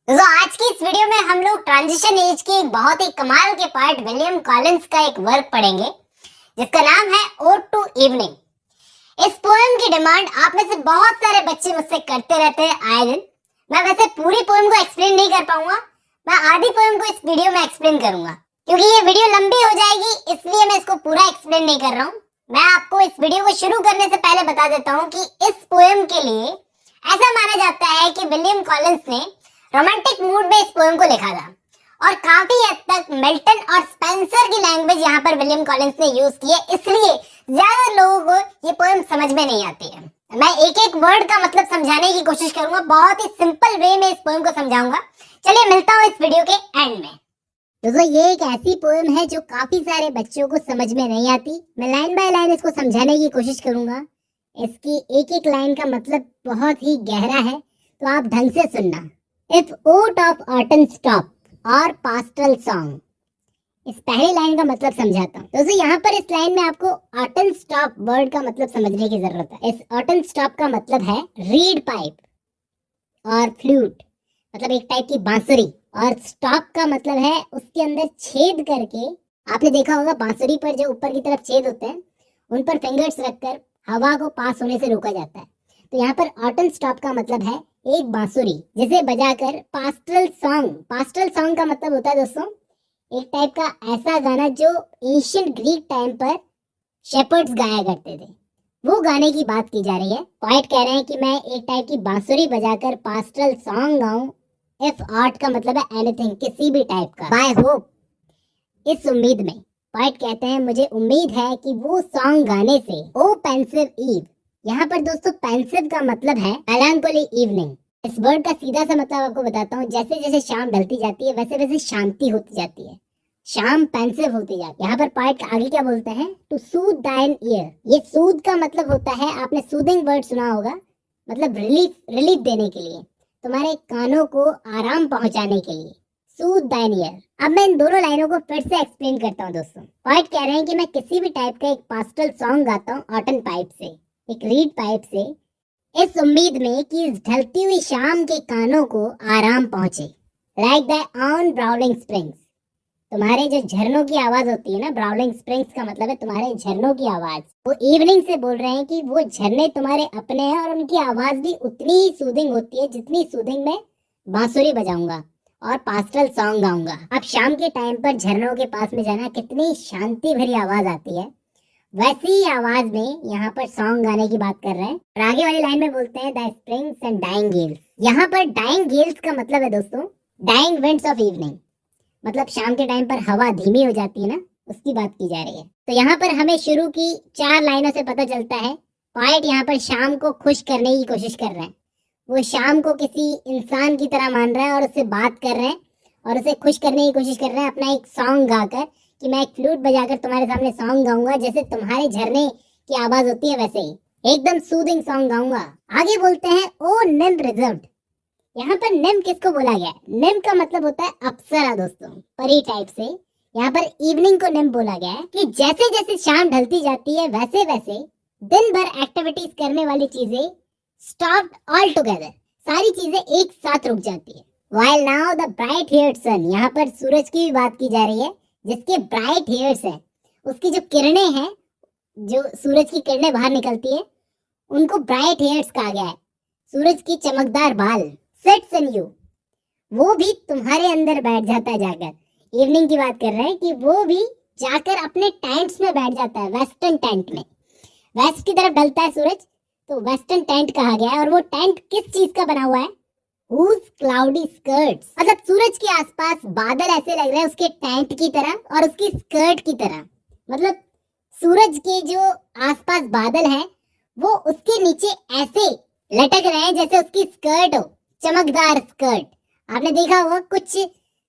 दोस्तों आज की इस वीडियो में हम लोग ट्रांजिशन एज के एक बहुत ही कमाल के पार्ट विलियम कॉलिंस का एक वर्क पढ़ेंगे जिसका नाम है ओड टू इवनिंग। इस पोएम की डिमांड आप में से बहुत सारे बच्चे मुझसे करते रहते हैं आए दिन। मैं वैसे पूरी पोएम को एक्सप्लेन नहीं कर पाऊंगा, मैं आधी पोएम को इस वीडियो में एक्सप्लेन करूंगा। क्योंकि ये वीडियो लंबी हो जाएगी इसलिए मैं इसको पूरा एक्सप्लेन नहीं कर रहा हूँ। मैं आपको इस वीडियो को शुरू करने से पहले बता देता हूँ कि इस पोएम के लिए ऐसा माना जाता है कि विलियम कॉलिंस ने रोमांटिक मूड में इस पोएम को लिखा था और काफी हद तक मिल्टन और स्पेंसर की लैंग्वेज यहाँ पर विलियम कॉलिंस ने यूज की है, इसलिए ज्यादा लोगों को ये पोएम समझ में नहीं आती है। मैं एक एक वर्ड का मतलब समझाने की कोशिश करूंगा, बहुत ही सिंपल वे में इस पोएम को समझाऊंगा। चलिए मिलता हूँ इस वीडियो के एंड में। दोस्तों ये एक ऐसी पोएम है जो काफी सारे बच्चों को समझ में नहीं आती। मैं लाइन बाय लाइन इसको समझाने की कोशिश करूंगा। इसकी एक एक लाइन का मतलब बहुत ही गहरा है, तो आप ढंग से सुनना। If oat of autumn stop और pastoral song, इस पहली लाइन का मतलब समझाता हूँ। दोस्तों यहाँ पर इस लाइन में आपको ऑटन स्टॉप वर्ड का मतलब समझने की जरूरत है। इस ऑटन स्टॉप का मतलब है रीड पाइप और फ्लूट, मतलब एक टाइप की बांसुरी, और स्टॉप का मतलब है उसके अंदर छेद करके। आपने देखा होगा बांसुरी पर जो ऊपर की तरफ छेद होते हैं उन पर फिंगर्स रखकर हवा को पास होने से रोका जाता है। तो यहाँ पर ऑटन स्टॉप का मतलब है एक बांसुरी जिसे बजाकर पास्टरल सॉन्ग का मतलब होता है दोस्तों एक टाइप का ऐसा गाना जो एंशिएंट ग्रीक टाइम पर शेपर्ड्स गाया करते थे, वो गाने की बात की जा रही है। पोएट कह रहे हैं कि मैं एक टाइप की बांसुरी बजाकर पास्टरल सॉन्ग गाऊं। इफ आर्ट का मतलब है एनीथिंग, किसी भी टाइप का। बाय होप, इस उम्मीद में। पोएट कहते हैं मुझे उम्मीद है कि वो सॉन्ग गाने से। ओ पेंसिव ईव, यहाँ पर दोस्तों पेंसिव का मतलब है मेलांकोली इवनिंग। इस वर्ड का सीधा सा मतलब आपको बताता हूँ। जैसे जैसे शाम ढलती जाती है वैसे वैसे शांति होती जाती है, शाम पेंसिव होती जाती है। यहाँ पर पोएट आगे क्या बोलते हैं, टू सूद दाइन ईयर। ये सूद का मतलब होता है, आपने सूदिंग वर्ड सुना होगा, मतलब रिलीफ देने के लिए, तुम्हारे कानों को आराम पहुंचाने के लिए। सूद दाइन ईयर। अब मैं इन दोनों लाइनों को फिर से एक्सप्लेन करता हूँ दोस्तों। पोएट कह रहे हैं कि मैं किसी भी टाइप का एक पास्टल सॉन्ग गाता हूँ ऑटन पाइप से, एक रीड पाइप से, इस उम्मीद में कि इस ढलती हुई शाम के कानों को आराम पहुंचे। लाइक द ऑन ब्राउलिंग स्प्रिंग्स, तुम्हारे जो झरनों की आवाज होती है ना, ब्राउलिंग स्प्रिंग्स का मतलब है तुम्हारे झरनों की आवाज। वो इवनिंग से बोल रहे हैं कि वो झरने तुम्हारे अपने हैं और उनकी आवाज भी उतनी ही सूदिंग होती है जितनी सूदिंग में बांसुरी बजाऊंगा और पास्टल सॉन्ग गाऊंगा। अब शाम के टाइम पर झरनों के पास में जाना, कितनी शांति भरी आवाज आती है, वैसी ही आवाज में यहाँ पर सॉन्ग गाने की बात कर रहे हैं। और आगे वाली लाइन में बोलते हैं the springs and dying gales. यहाँ पर डाइंग गेल्स का मतलब है दोस्तों डाइंग विंड्स ऑफ इवनिंग, मतलब शाम के टाइम पर हवा धीमी हो जाती है ना, उसकी बात की जा रही है। तो यहाँ पर हमें शुरू की 4 लाइनों से पता चलता है पोएट यहाँ पर शाम को खुश करने की कोशिश कर रहे हैं। वो शाम को किसी इंसान की तरह मान रहा है और उससे बात कर रहे हैं और उसे खुश करने की कोशिश कर रहे हैं अपना एक सॉन्ग गाकर, कि मैं एक फ्लूट बजाकर तुम्हारे सामने सॉन्ग गाऊंगा, जैसे तुम्हारे झरने की आवाज होती है वैसे ही एकदम सूदिंग सॉन्ग गाऊंगा। आगे बोलते हैं ओ निम रिजर्व्ड। यहाँ पर निम किसको बोला गया है, निम का मतलब होता है अप्सरा दोस्तों, परी टाइप से। यहाँ पर इवनिंग को निम बोला गया है कि जैसे जैसे शाम ढलती जाती है वैसे वैसे दिन भर एक्टिविटीज करने वाली चीजें स्टॉप्ड ऑल टुगेदर, सारी चीजें एक साथ रुक जाती है। While now the bright haired sun, यहाँ पर सूरज की भी बात की जा रही है, जिसके ब्राइट हेयर्स हैं, उसकी जो किरणें हैं, जो सूरज की किरणें बाहर निकलती है उनको ब्राइट हेयर्स कहा गया है। सूरज की चमकदार बाल, सेट्स इन यू, वो भी तुम्हारे अंदर बैठ जाता है जाकर। इवनिंग की बात कर रहे हैं कि वो भी जाकर अपने टेंट्स में बैठ जाता है, वेस्टर्न टेंट में। वेस्ट की तरफ ढलता है सूरज तो वेस्टर्न टेंट कहा गया है। और वो टेंट किस चीज का बना हुआ है, Whose cloudy skirts, मतलब सूरज के आसपास बादल ऐसे लग रहे हैं उसके टेंट की तरह और उसकी स्कर्ट की तरह। मतलब सूरज के जो आसपास बादल हैं वो उसके नीचे ऐसे लटक रहे हैं जैसे उसकी स्कर्ट हो, चमकदार स्कर्ट। आपने देखा होगा कुछ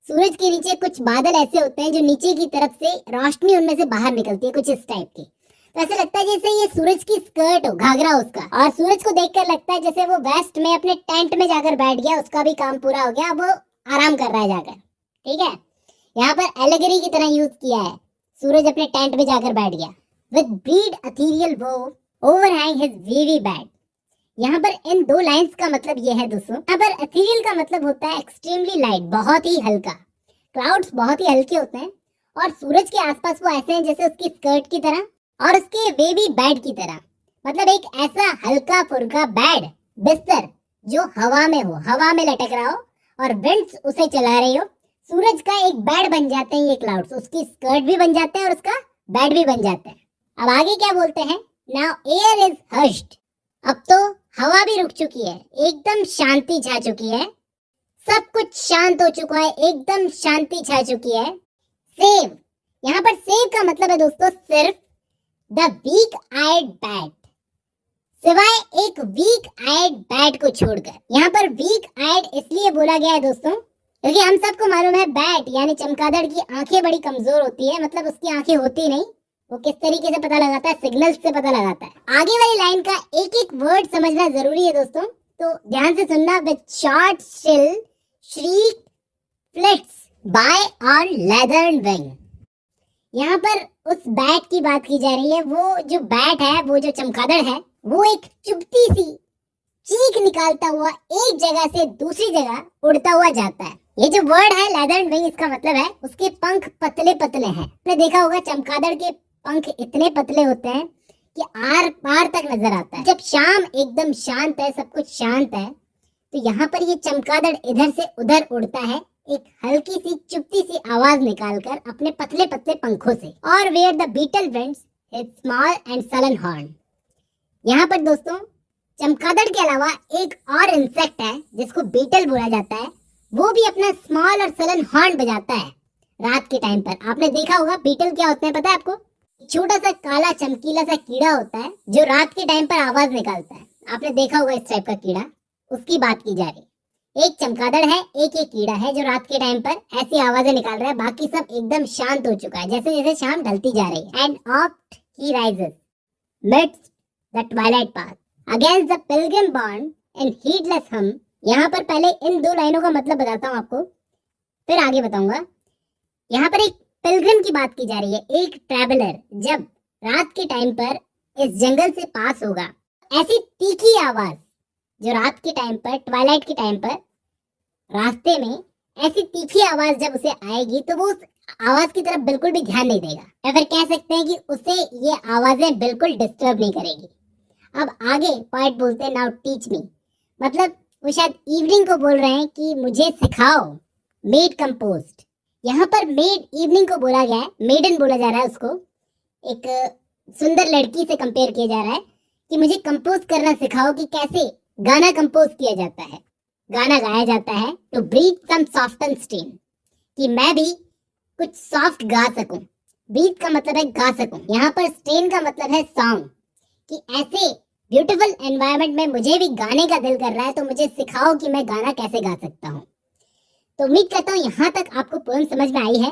सूरज के नीचे कुछ बादल ऐसे होते हैं जो नीचे की तरफ से रोशनी उनमें से बाहर निकलती है, कुछ इस टाइप की। तो ऐसा लगता है जैसे ये सूरज की स्कर्ट हो, घाघरा उसका। और सूरज को देखकर लगता है जैसे वो वेस्ट में अपने टेंट में जाकर बैठ गया, उसका भी काम पूरा हो गया, अब वो आराम कर रहा है जाकर। ठीक है, यहाँ पर एलेगरी की तरह यूज किया है, सूरज अपने टेंट में जाकर बैठ गया। विद ब्रीड अथीरियल वो ओवरहैंग हिज वीवी बेड, यहाँ पर इन दो लाइंस का मतलब ये है दोस्तों, यहाँ पर ethereal का मतलब होता है एक्सट्रीमली लाइट, बहुत ही हल्का। क्लाउड्स बहुत ही हल्के होते हैं और सूरज के आसपास वो ऐसे हैं जैसे उसकी स्कर्ट की तरह और उसके वेवी बेड की तरह। मतलब एक ऐसा हल्का फुल्का बेड, बिस्तर जो हवा में हो, हवा में लटक रहा हो और विंड्स उसे चला रही हो। सूरज का एक बेड बन जाते हैं ये क्लाउड्स, उसकी स्कर्ट भी बन जाते हैं और उसका बेड भी बन जाता है। अब आगे क्या बोलते हैं, नाउ एयर इज हश्ड। अब तो हवा भी रुक चुकी है, एकदम शांति छा चुकी है, सब कुछ शांत हो चुका है, एकदम शांति छा चुकी है। सेव, यहाँ पर सेव का मतलब है दोस्तों सिर्फ द वीक आइड बैट, सिवाय एक वीक आइड बैट को छोड़कर। यहाँ पर वीक आइड इसलिए बोला गया है दोस्तों क्योंकि हम सबको मालूम है बैट यानी चमगादड़ की आंखें बड़ी कमजोर होती है, मतलब उसकी आंखें होती नहीं, वो किस तरीके से पता लगाता है, सिग्नल्स से पता लगाता है। आगे वाली लाइन का एक एक वर्ड समझना जरूरी है दोस्तों, तो ध्यान से सुनना। With short shrill shriek flits by on leathern wing. यहाँ पर उस बैट की बात की जा रही है। वो जो बैट है, वो जो चमगादड़ है, वो एक चुभती सी चीख निकालता हुआ एक जगह से दूसरी जगह उड़ता हुआ जाता है। ये जो वर्ड है लेदर्न विंग, इसका मतलब है उसके पंख पतले पतले हैं। आपने देखा होगा चमगादड़ के पंख इतने पतले होते हैं कि आर पार तक नजर आता है। जब शाम एकदम शांत है, सब कुछ शांत है, तो यहाँ पर ये चमगादड़ इधर से उधर उड़ता है एक हल्की सी चुपती सी आवाज निकालकर अपने पतले पतले पंखों से। और where the beetle winds his small and sullen horn. यहाँ पर दोस्तों चमगादड़ के अलावा एक और इंसेक्ट है जिसको बीटल बोला जाता है, वो भी अपना स्मॉल और सलन हॉर्न बजाता है रात के टाइम पर। आपने देखा होगा बीटल क्या होता है पता है आपको? छोटा सा काला चमकीला सा कीड़ा होता है जो रात के टाइम पर आवाज निकालता है। आपने देखा होगा इस टाइप का कीड़ा, उसकी बात की जा रही। एक चमगादड़ है, एक कीड़ा है जो रात के टाइम पर ऐसी आवाजें निकाल रहा है, बाकी सब एकदम शांत हो चुका है जैसे जैसे शाम ढलती जा रही है। And oft he rises midst the twilight path against the pilgrim borne and heedless hum. यहाँ पर पहले इन दो लाइनों का मतलब बताता हूँ आपको, फिर आगे बताऊंगा। यहाँ पर एक पिलग्रिम की बात की जा रही है, एक ट्रैवलर जब रात के टाइम पर इस जंगल से पास होगा, ऐसी तीखी आवाज जो रात के टाइम पर, ट्वाइलाइट के टाइम पर रास्ते में ऐसी तीखी आवाज जब उसे आएगी तो वो उस आवाज की तरफ बिल्कुल भी ध्यान नहीं देगा, या फिर कह सकते हैं कि उसे ये आवाजें बिल्कुल डिस्टर्ब नहीं करेगी। अब आगे पॉइंट बोलते हैं नाउ टीच मी, मतलब वो शायद इवनिंग को बोल रहे हैं कि मुझे सिखाओ। मेड कंपोस्ट, यहाँ पर मेड इवनिंग को बोला गया है, मेडन बोला जा रहा है उसको, एक सुंदर लड़की से कंपेयर किया जा रहा है कि मुझे कंपोज करना सिखाओ कि कैसे गाना कंपोज किया जाता है, गाना गाया जाता है। To breathe some soft and stream, कि मैं भी कुछ सॉफ्ट गा सकूं। ब्रीथ का मतलब है गा सकूं, यहाँ पर स्ट्रेन का मतलब है सॉन्ग, कि ऐसे ब्यूटीफुल एनवायरनमेंट में मुझे भी गाने का दिल कर रहा है तो मुझे सिखाओ कि मैं गाना कैसे गा सकता हूँ। तो उम्मीद करता हूँ यहाँ तक आपको पोएम समझ में आई है।